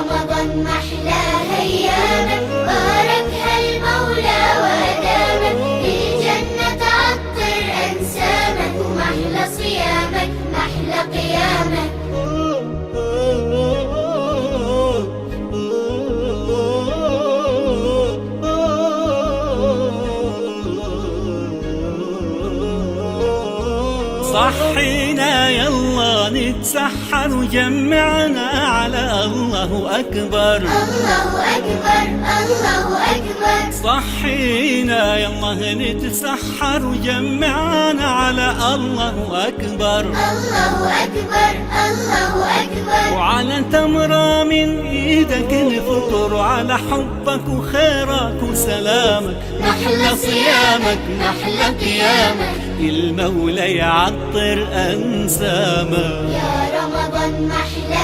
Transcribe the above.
رمضان محلى أيامك، باركها المولى وأدامك، للجنة عطر أنسامك، ومحلى صيامك محلى قيامك. صحينا يلا نتسحر وجمعنا على الله أكبر. الله أكبر الله أكبر. صحينا يلا نتسحر وجمعنا على الله أكبر. الله أكبر الله أكبر. وعلى تمرة من إيدك نفطر، وعلى حبك وخيرك وسلامك محلى صيامك محلى قيامك. المولى يعطر أنسامك. يا رمضان محلى